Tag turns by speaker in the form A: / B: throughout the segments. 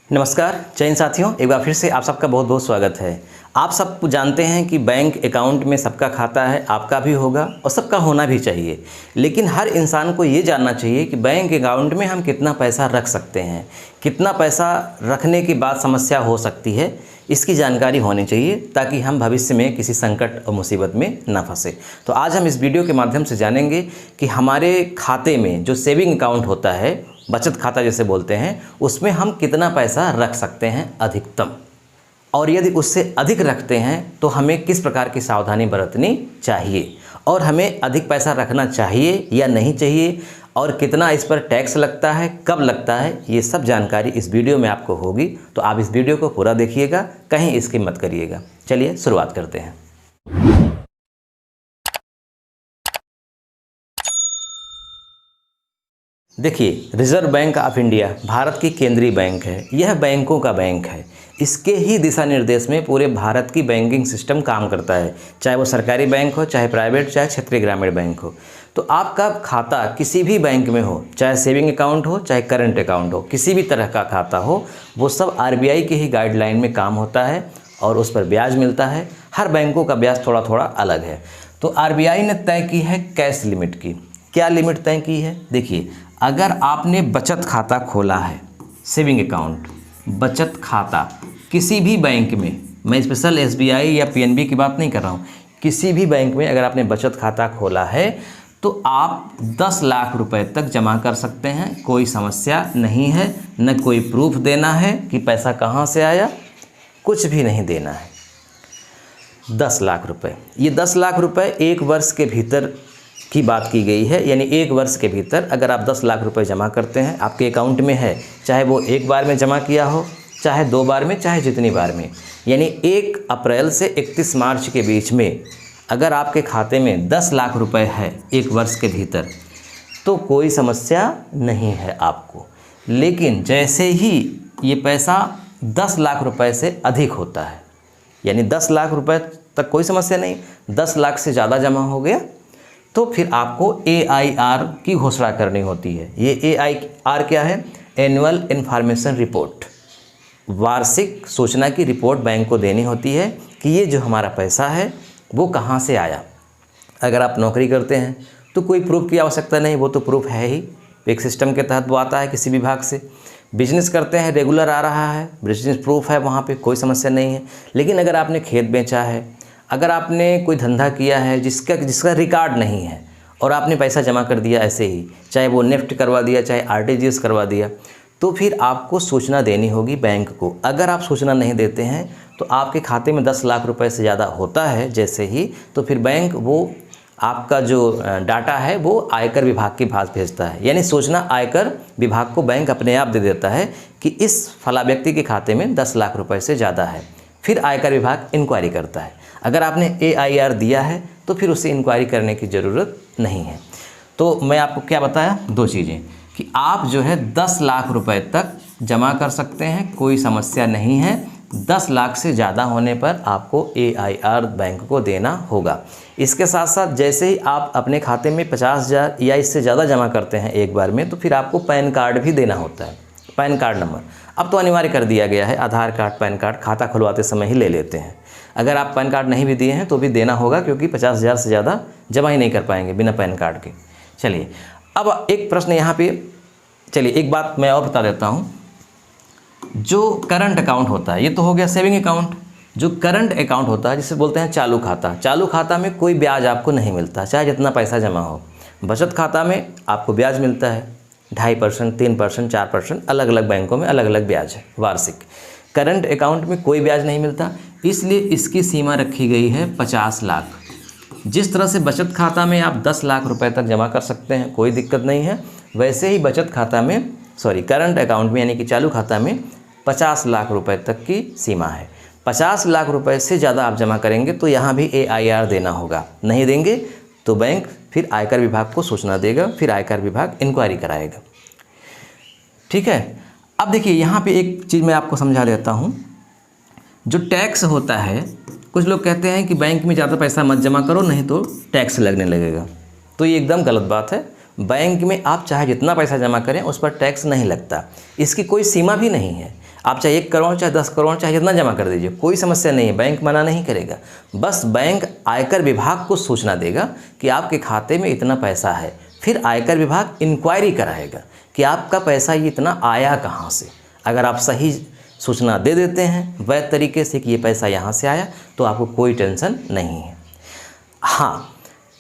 A: नमस्कार चयन साथियों, एक बार फिर से आप सबका बहुत बहुत स्वागत है। आप सब जानते हैं कि बैंक अकाउंट में सबका खाता है, आपका भी होगा और सबका होना भी चाहिए। लेकिन हर इंसान को ये जानना चाहिए कि बैंक अकाउंट में हम कितना पैसा रख सकते हैं, कितना पैसा रखने के बाद समस्या हो सकती है, इसकी जानकारी होनी चाहिए ताकि हम भविष्य में किसी संकट और मुसीबत में ना फंसे। तो आज हम इस वीडियो के माध्यम से जानेंगे कि हमारे खाते में जो सेविंग अकाउंट होता है, बचत खाता जैसे बोलते हैं, उसमें हम कितना पैसा रख सकते हैं अधिकतम, और यदि उससे अधिक रखते हैं तो हमें किस प्रकार की सावधानी बरतनी चाहिए, और हमें अधिक पैसा रखना चाहिए या नहीं चाहिए, और कितना इस पर टैक्स लगता है, कब लगता है, ये सब जानकारी इस वीडियो में आपको होगी। तो आप इस वीडियो को पूरा देखिएगा, कहीं स्किप मत करिएगा। चलिए शुरुआत करते हैं। देखिए, reserve bank of India Bharat की केंद्रीय बैंक है। यह बैंकों का बैंक है। इसके ही दिशा निर्देश में पूरे भारत की बैंकिंग सिस्टम काम करता है, चाहे वो सरकारी बैंक हो, चाहे प्राइवेट, चाहे क्षेत्रीय ग्रामीण बैंक हो। तो आपका खाता किसी भी बैंक में हो, चाहे सेविंग अकाउंट हो, चाहे करंट अकाउंट हो, किसी भी तरह का खाता हो, वो सब आरबीआई के ही गाइडलाइन में काम होता है और उस पर ब्याज मिलता है। हर बैंकों का ब्याज थोड़ा थोड़ा अलग है। तो आरबीआई ने तय की है कैश लिमिट की। क्या लिमिट तय की है? देखिए, अगर आपने बचत खाता खोला है, सेविंग अकाउंट, बचत खाता किसी भी बैंक में, मैं स्पेशल एसबीआई या पीएनबी की बात नहीं कर रहा हूँ, किसी भी बैंक में अगर आपने बचत खाता खोला है तो आप 10 लाख रुपए तक जमा कर सकते हैं। कोई समस्या नहीं है, न कोई प्रूफ देना है कि पैसा कहाँ से आया, कुछ भी नहीं देना है। 10 लाख रुपए, ये 10 लाख रुपए 1 वर्ष के भीतर की बात की गई है। यानी 1 वर्ष के भीतर अगर आप 10 लाख रुपए जमा करते हैं, आपके अकाउंट में है, चाहे वो एक बार में जमा किया हो, चाहे 2 बार में, चाहे जितनी बार में, यानी 1 अप्रैल से 31 मार्च के बीच में अगर आपके खाते में 10 लाख रुपए है 1 वर्ष के भीतर, तो कोई समस्या नहीं है आपको। लेकिन जैसे ही ये पैसा 10 लाख रुपए से अधिक होता है, यानी 10 लाख रुपए तक कोई समस्या नहीं, 10 लाख से ज़्यादा जमा हो गया, तो फिर आपको AIR की घोषणा करनी होती है। ये AIR क्या है? एनुअल इन्फॉर्मेशन रिपोर्ट, वार्षिक सूचना की रिपोर्ट बैंक को देनी होती है कि ये जो हमारा पैसा है वो कहाँ से आया। अगर आप नौकरी करते हैं तो कोई प्रूफ की आवश्यकता नहीं, वो तो प्रूफ है ही, एक सिस्टम के तहत वो आता है किसी विभाग से। बिजनेस करते हैं, रेगुलर आ रहा है, बिजनेस प्रूफ है, वहाँ पे कोई समस्या नहीं है। लेकिन अगर आपने खेत बेचा है, अगर आपने कोई धंधा किया है जिसका रिकॉर्ड नहीं है और आपने पैसा जमा कर दिया ऐसे ही, चाहे वो नेफ्ट करवा दिया, चाहे RTGS करवा दिया, तो फिर आपको सूचना देनी होगी बैंक को। अगर आप सूचना नहीं देते हैं तो आपके खाते में 10 लाख रुपए से ज़्यादा होता है जैसे ही, तो फिर बैंक वो आपका जो डाटा है वो आयकर विभाग के पास भेजता है। यानी सूचना आयकर विभाग को बैंक अपने आप दे देता है कि इस फला व्यक्ति के खाते में 10 लाख रुपए से ज़्यादा है। फिर आयकर विभाग इंक्वायरी करता है। अगर आपने AIR दिया है तो फिर उससे इंक्वायरी करने की ज़रूरत नहीं है। तो मैं आपको क्या बताया, 2 चीज़ें, कि आप जो है 10 लाख रुपए तक जमा कर सकते हैं, कोई समस्या नहीं है। 10 लाख से ज़्यादा होने पर आपको AIR बैंक को देना होगा। इसके साथ साथ जैसे ही आप अपने खाते में 50,000 या इससे ज़्यादा जमा करते हैं एक बार में, तो फिर आपको पैन कार्ड भी देना होता है। पैन कार्ड नंबर अब तो अनिवार्य कर दिया गया है। आधार कार्ड, पैन कार्ड खाता खुलवाते समय ही ले लेते हैं। अगर आप पैन कार्ड नहीं भी दिए हैं तो भी देना होगा, क्योंकि 50,000 से ज़्यादा जमा ही नहीं कर पाएंगे बिना पैन कार्ड के। चलिए, अब एक प्रश्न यहाँ पे, चलिए एक बात मैं और बता देता हूँ। जो करंट अकाउंट होता है, ये तो हो गया सेविंग अकाउंट। जो करंट अकाउंट होता है जिसे बोलते हैं चालू खाता, चालू खाता में कोई ब्याज आपको नहीं मिलता, चाहे जितना पैसा जमा हो। बचत खाता में आपको ब्याज मिलता है 2.5%, 3%, 4%, अलग अलग बैंकों में अलग अलग ब्याज है वार्षिक। करंट अकाउंट में कोई ब्याज नहीं मिलता, इसलिए इसकी सीमा रखी गई है 50 लाख। जिस तरह से बचत खाता में आप 10 लाख रुपए तक जमा कर सकते हैं, कोई दिक्कत नहीं है, वैसे ही बचत खाता में, करंट अकाउंट में यानी कि चालू खाता में 50 लाख रुपए तक की सीमा है। 50 लाख रुपए से ज़्यादा आप जमा करेंगे तो यहाँ भी AIR देना होगा। नहीं देंगे तो बैंक फिर आयकर विभाग को सूचना देगा, फिर आयकर विभाग इंक्वायरी कराएगा। ठीक है। अब देखिए, यहाँ पे एक चीज़ मैं आपको समझा देता हूँ। जो टैक्स होता है, कुछ लोग कहते हैं कि बैंक में ज़्यादा पैसा मत जमा करो, नहीं तो टैक्स लगने लगेगा। तो ये एकदम गलत बात है। बैंक में आप चाहे जितना पैसा जमा करें उस पर टैक्स नहीं लगता। इसकी कोई सीमा भी नहीं है। आप चाहे 1 करोड़ चाहे 10 करोड़ चाहे जितना जमा कर दीजिए, कोई समस्या नहीं है, बैंक मना नहीं करेगा। बस बैंक आयकर विभाग को सूचना देगा कि आपके खाते में इतना पैसा है, फिर आयकर विभाग इंक्वायरी कराएगा कि आपका पैसा ये इतना आया कहाँ से। अगर आप सही सूचना दे देते हैं वैध तरीके से कि ये पैसा यहाँ से आया, तो आपको कोई टेंशन नहीं है। हाँ,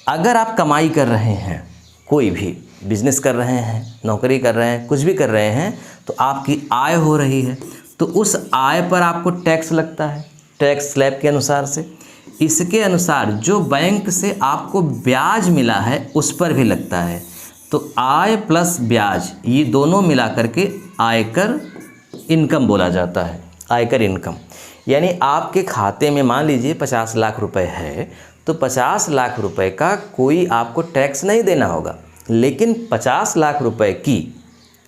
A: अगर आप कमाई कर रहे हैं, कोई भी बिजनेस कर रहे हैं, नौकरी कर रहे हैं, कुछ भी कर रहे हैं, तो आपकी आय हो रही है, तो उस आय पर आपको टैक्स लगता है टैक्स स्लैब के अनुसार से। इसके अनुसार जो बैंक से आपको ब्याज मिला है उस पर भी लगता है। तो आय प्लस ब्याज ये दोनों मिला करके आयकर इनकम बोला जाता है। आयकर इनकम यानी आपके खाते में मान लीजिए 50 लाख रुपए है, तो 50 लाख रुपए का कोई आपको टैक्स नहीं देना होगा। लेकिन 50 लाख रुपए की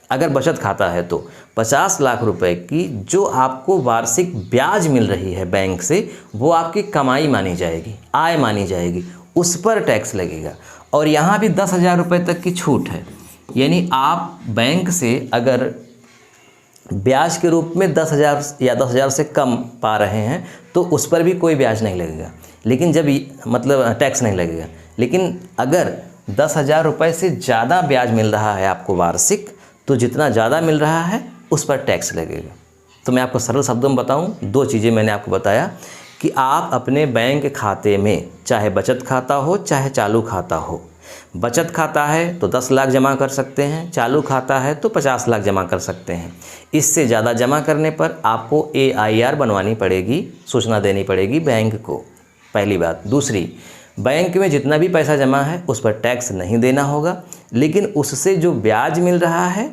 A: अगर बचत खाता है तो 50 लाख रुपए की जो आपको वार्षिक ब्याज मिल रही है बैंक से, वो आपकी कमाई मानी जाएगी, आय मानी जाएगी, उस पर टैक्स लगेगा। और यहाँ भी 10,000 रुपये तक की छूट है। यानी आप बैंक से अगर ब्याज के रूप में 10,000 या 10,000 से कम पा रहे हैं तो उस पर भी कोई ब्याज नहीं लगेगा, लेकिन जब मतलब टैक्स नहीं लगेगा। लेकिन अगर 10,000 रुपये से ज़्यादा ब्याज मिल रहा है आपको वार्षिक, तो जितना ज़्यादा मिल रहा है उस पर टैक्स लगेगा। तो मैं आपको सरल शब्दों में बताऊं, 2 चीज़ें मैंने आपको बताया कि आप अपने बैंक खाते में चाहे बचत खाता हो चाहे चालू खाता हो, बचत खाता है तो 10 लाख जमा कर सकते हैं, चालू खाता है तो 50 लाख जमा कर सकते हैं। इससे ज़्यादा जमा करने पर आपको AIR बनवानी पड़ेगी, सूचना देनी पड़ेगी बैंक को, पहली बात। दूसरी, बैंक में जितना भी पैसा जमा है उस पर टैक्स नहीं देना होगा, लेकिन उससे जो ब्याज मिल रहा है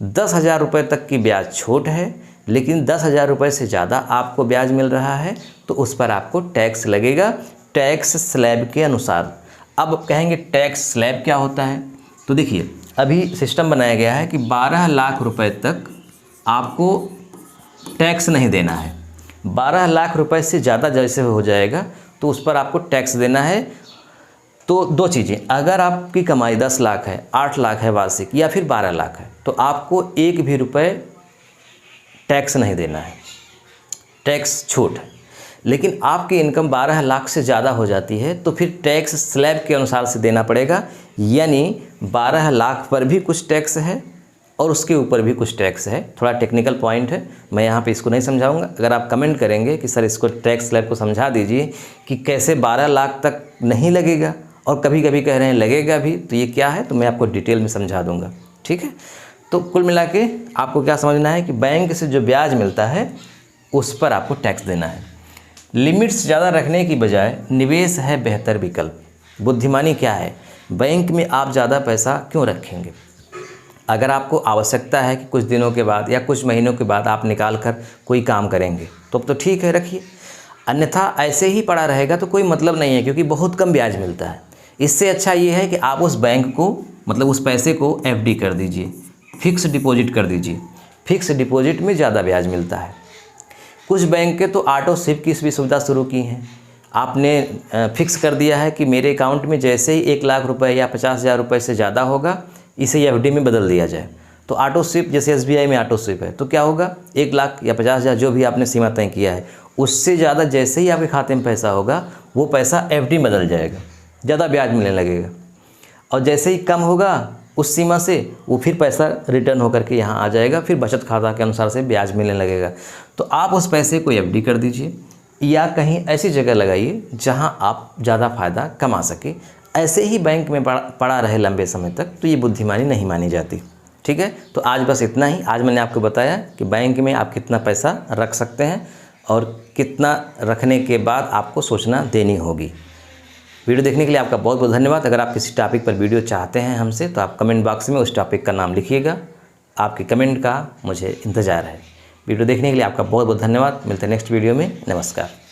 A: 10,000 रुपये तक की ब्याज छूट है, लेकिन 10,000 रुपये से ज़्यादा आपको ब्याज मिल रहा है तो उस पर आपको टैक्स लगेगा टैक्स स्लैब के अनुसार। अब कहेंगे टैक्स स्लैब क्या होता है, तो देखिए अभी सिस्टम बनाया गया है कि 12 लाख रुपए तक आपको टैक्स नहीं देना है। 12 लाख रुपए से ज़्यादा जैसे हो जाएगा तो उस पर आपको टैक्स देना है। तो 2 चीज़ें, अगर आपकी कमाई 10 लाख है, 8 लाख है वार्षिक या फिर 12 लाख है, तो आपको 1 भी रुपये टैक्स नहीं देना है, टैक्स छूट है। लेकिन आपकी इनकम 12 लाख से ज़्यादा हो जाती है तो फिर टैक्स स्लैब के अनुसार से देना पड़ेगा। यानी 12 लाख पर भी कुछ टैक्स है और उसके ऊपर भी कुछ टैक्स है। थोड़ा टेक्निकल पॉइंट है, मैं यहाँ पे इसको नहीं समझाऊंगा। अगर आप कमेंट करेंगे कि सर इसको टैक्स स्लैब को समझा दीजिए कि कैसे 12 लाख तक नहीं लगेगा और कभी कभी कह रहे हैं लगेगा भी, तो ये क्या है, तो मैं आपको डिटेल में समझा दूँगा। ठीक है, तो कुल मिला के आपको क्या समझना है कि बैंक से जो ब्याज मिलता है उस पर आपको टैक्स देना है। लिमिट्स ज़्यादा रखने की बजाय निवेश है बेहतर विकल्प। बुद्धिमानी क्या है, बैंक में आप ज़्यादा पैसा क्यों रखेंगे? अगर आपको आवश्यकता है कि कुछ दिनों के बाद या कुछ महीनों के बाद आप निकाल कर कोई काम करेंगे तो ठीक है, रखिए। अन्यथा ऐसे ही पड़ा रहेगा तो कोई मतलब नहीं है, क्योंकि बहुत कम ब्याज मिलता है। इससे अच्छा ये है कि आप उस बैंक को मतलब उस पैसे को FD कर दीजिए, फिक्स डिपॉजिट कर दीजिए। फिक्स डिपॉजिट में ज़्यादा ब्याज मिलता है। कुछ बैंक के तो ऑटो स्विप की भी सुविधा शुरू की हैं। आपने फिक्स कर दिया है कि मेरे अकाउंट में जैसे ही 1 लाख रुपए या 50,000 रुपये से ज़्यादा होगा इसे FD में बदल दिया जाए। तो ऑटो स्विप, जैसे SBI में ऑटो स्विप है, तो क्या होगा, 1 लाख या 50,000 जो भी आपने सीमा तय किया है, उससे ज़्यादा जैसे ही आपके खाते में पैसा होगा वो पैसा FD में बदल जाएगा, ज़्यादा ब्याज मिलने लगेगा। और जैसे ही कम होगा उस सीमा से, वो फिर पैसा रिटर्न होकर के यहाँ आ जाएगा, फिर बचत खाता के अनुसार से ब्याज मिलने लगेगा। तो आप उस पैसे को FD कर दीजिए या कहीं ऐसी जगह लगाइए जहाँ आप ज़्यादा फ़ायदा कमा सके। ऐसे ही बैंक में पड़ा रहे लंबे समय तक तो ये बुद्धिमानी नहीं मानी जाती। ठीक है, तो आज बस इतना ही। आज मैंने आपको बताया कि बैंक में आप कितना पैसा रख सकते हैं और कितना रखने के बाद आपको सूचना देनी होगी। वीडियो देखने के लिए आपका बहुत बहुत धन्यवाद। अगर आप किसी टॉपिक पर वीडियो चाहते हैं हमसे तो आप कमेंट बॉक्स में उस टॉपिक का नाम लिखिएगा। आपके कमेंट का मुझे इंतज़ार है। वीडियो देखने के लिए आपका बहुत बहुत धन्यवाद। मिलते हैं नेक्स्ट वीडियो में। नमस्कार।